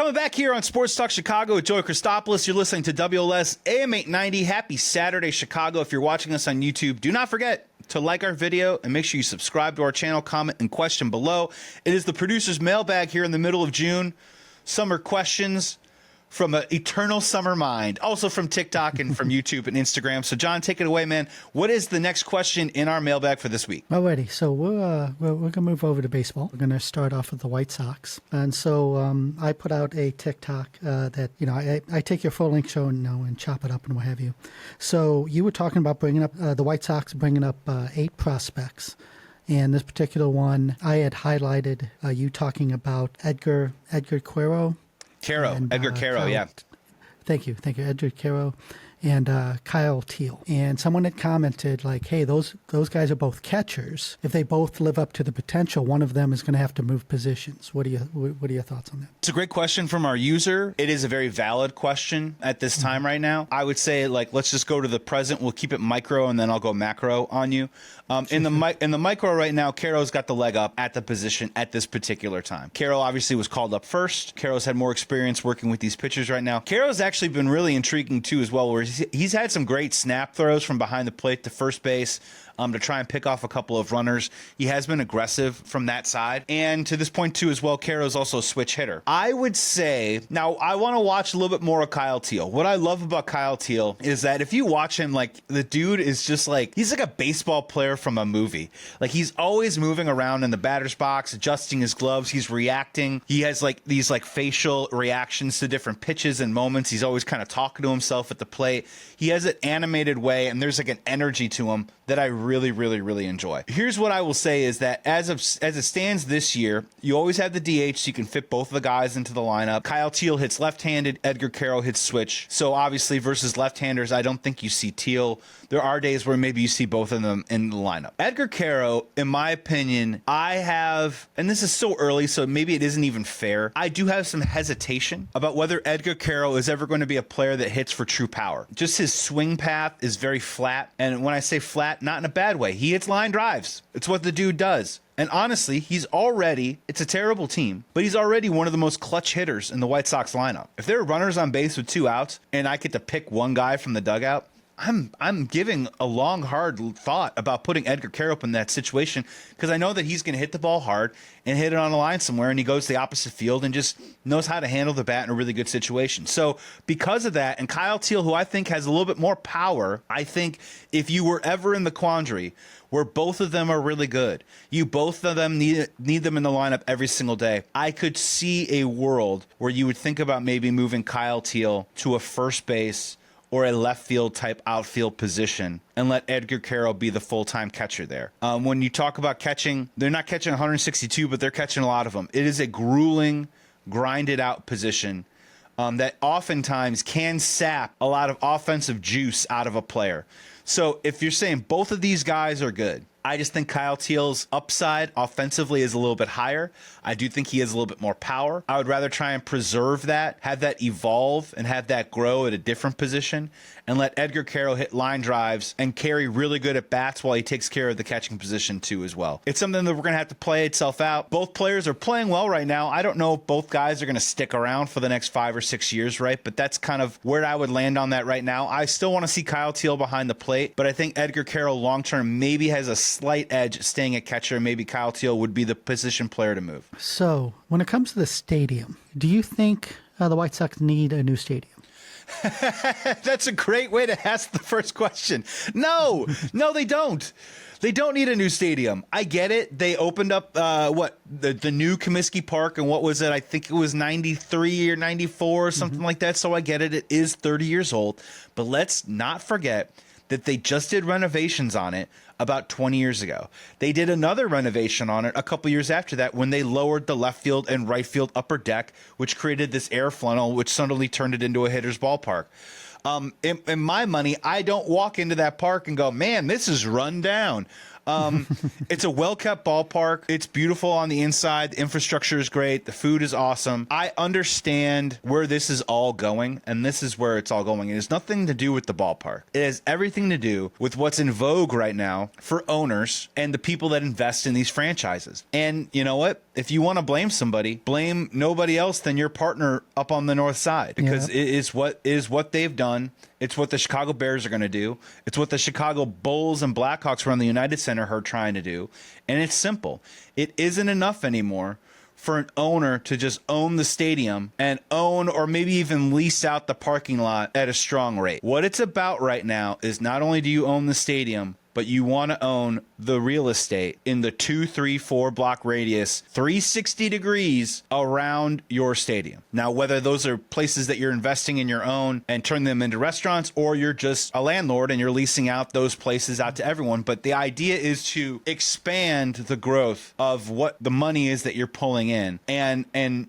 Coming back here on Sports Talk Chicago with Joey Christopoulos. You're listening to WLS AM 890. Happy Saturday, Chicago. If you're watching us on YouTube, do not forget to like our video and make sure you subscribe to our channel, comment, and question below. It is the producer's mailbag here in the middle of June. Summer questions from an eternal summer mind, also from TikTok and from YouTube and Instagram. So, John, take it away, man. What is the next question in our mailbag for this week? Alrighty, so we're going to move over to baseball. We're going to start off with the White Sox. And so I put out a TikTok that, I take your full-length show and chop it up and what have you. So you were talking about bringing up the White Sox, bringing up 8 prospects. And this particular one, I had highlighted you talking about Edgar Quero. Edgar Quero, yeah. Thank you, Edgar Quero and Kyle Teal. And someone had commented like, hey, those guys are both catchers. If they both live up to the potential, one of them is going to have to move positions. What are your thoughts on that? It's a great question from our user. It is a very valid question at this time right now. I would say, let's just go to the present. We'll keep it micro, and then I'll go macro on you. In the micro right now, Caro's got the leg up at the position at this particular time. Caro obviously was called up first. Caro's had more experience working with these pitchers right now. Caro's actually been really intriguing too as well, where he's had some great snap throws from behind the plate to first base to try and pick off a couple of runners. He has been aggressive from that side. And to this point too as well, Caro's also a switch hitter. I would say, now I want to watch a little bit more of Kyle Teal. What I love about Kyle Teal is that if you watch him, the dude is just he's like a baseball player from a movie. He's always moving around in the batter's box, adjusting his gloves. He's reacting. He has these facial reactions to different pitches and moments. He's always kind of talking to himself at the plate. He has an animated way, and there's an energy to him that I really, really, really enjoy. Here's what I will say is that as it stands this year, you always have the DH, so you can fit both of the guys into the lineup. Kyle Teal hits left-handed, Edgar Quero hits switch. So obviously versus left-handers, I don't think you see Teal. There are days where maybe you see both of them in the lineup. Edgar Quero, in my opinion, I have, and this is so early, so maybe it isn't even fair, I do have some hesitation about whether Edgar Quero is ever going to be a player that hits for true power. Just his swing path is very flat, and when I say flat, not in a bad way. He hits line drives. It's what the dude does. And honestly, it's a terrible team, but he's already one of the most clutch hitters in the White Sox lineup. If there are runners on base with 2 outs and I get to pick one guy from the dugout, I'm giving a long, hard thought about putting Edgar Quero in that situation, because I know that he's going to hit the ball hard and hit it on the line somewhere, and he goes to the opposite field and just knows how to handle the bat in a really good situation. So because of that, and Kyle Teal, who I think has a little bit more power, I think if you were ever in the quandary where both of them are really good, you both of them need them in the lineup every single day, I could see a world where you would think about maybe moving Kyle Teal to a first base or a left field type outfield position and let Edgar Quero be the full-time catcher there. When you talk about catching, they're not catching 162, but they're catching a lot of them. It is a grueling, grinded out position that oftentimes can sap a lot of offensive juice out of a player. So if you're saying both of these guys are good, I just think Kyle Teal's upside offensively is a little bit higher. I do think he has a little bit more power. I would rather try and preserve that, have that evolve, and have that grow at a different position, and let Edgar Quero hit line drives and carry really good at bats while he takes care of the catching position too as well. It's something that we're going to have to play itself out. Both players are playing well right now. I don't know if both guys are going to stick around for the next 5 or 6 years, right? But that's kind of where I would land on that right now. I still want to see Kyle Teal behind the plate, but I think Edgar Quero long-term maybe has a slight edge staying at catcher. Maybe Kyle Teal would be the position player to move. So when it comes to the stadium, do you think the White Sox need a new stadium? That's a great way to ask the first question. No, they don't. They don't need a new stadium. I get it. They opened up the new Comiskey Park, and what was it? I think it was 93 or 94 or something like that. So I get it. It is 30 years old. But let's not forget that they just did renovations on it about 20 years ago. They did another renovation on it a couple years after that when they lowered the left field and right field upper deck, which created this air funnel, which suddenly turned it into a hitter's ballpark. In my money, I don't walk into that park and go, man, this is run down. It's a well-kept ballpark. It's beautiful on the inside. The infrastructure is great. The food is awesome. I understand where this is all going, and this is where it's all going. It has nothing to do with the ballpark. It has everything to do with what's in vogue right now for owners and the people that invest in these franchises. And you know what? If you want to blame somebody, blame nobody else than your partner up on the north side, because it is what they've done. It's what the Chicago Bears are going to do. It's what the Chicago Bulls and Blackhawks around the United Center are trying to do. And it's simple. It isn't enough anymore for an owner to just own the stadium and own or maybe even lease out the parking lot at a strong rate. What it's about right now is not only do you own the stadium, but you want to own the real estate in the 2, 3, 4 block radius, 360 degrees around your stadium. Now, whether those are places that you're investing in your own and turn them into restaurants, or you're just a landlord and you're leasing out those places out to everyone. But the idea is to expand the growth of what the money is that you're pulling in. And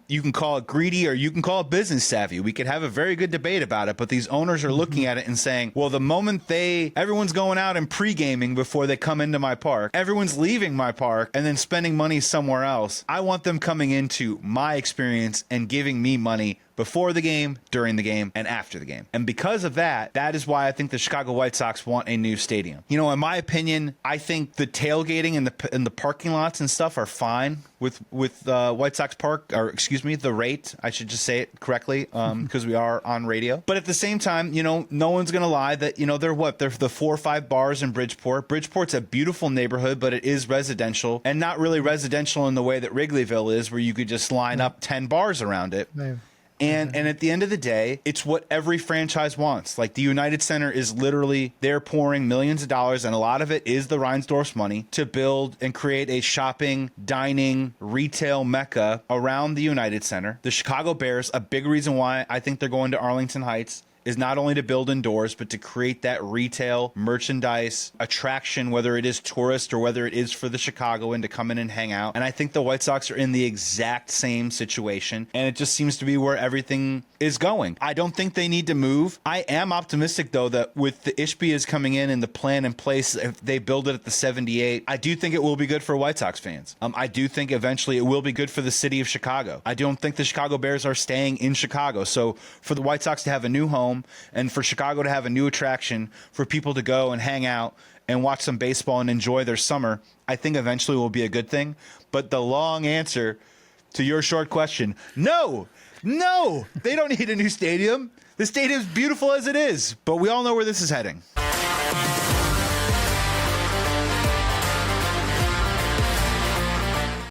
you can call it greedy or you can call it business savvy. We could have a very good debate about it, but these owners are looking at it and saying, well, the moment everyone's going out and pregame before they come into my park, everyone's leaving my park and then spending money somewhere else. I want them coming into my experience and giving me money before the game, during the game, and after the game. And because of that, that is why I think the Chicago White Sox want a new stadium. You know, in my opinion, I think the tailgating and the parking lots and stuff are fine with White Sox Park, or excuse me, the rate. I should just say it correctly because we are on radio. But at the same time, you know, no one's going to lie that, you know, they're the 4 or 5 bars in Bridgeport. Bridgeport's a beautiful neighborhood, but it is residential, and not really residential in the way that Wrigleyville is, where you could just line up 10 bars around it. No. And at the end of the day, it's what every franchise wants. Like the United Center is literally, they're pouring millions of dollars, and a lot of it is the Reinsdorf's money, to build and create a shopping, dining, retail mecca around the United Center. The Chicago Bears, a big reason why I think they're going to Arlington Heights, is not only to build indoors, but to create that retail merchandise attraction, whether it is tourist or whether it is for the Chicagoan to come in and hang out. And I think the White Sox are in the exact same situation, and it just seems to be where everything is going. I don't think they need to move. I am optimistic, though, that with the Ishbias coming in and the plan in place, if they build it at the 78, I do think it will be good for White Sox fans. I do think eventually it will be good for the city of Chicago. I don't think the Chicago Bears are staying in Chicago. So for the White Sox to have a new home, and for Chicago to have a new attraction for people to go and hang out and watch some baseball and enjoy their summer, I think eventually will be a good thing. But the long answer to your short question, no, they don't need a new stadium. The stadium's beautiful as it is, but we all know where this is heading.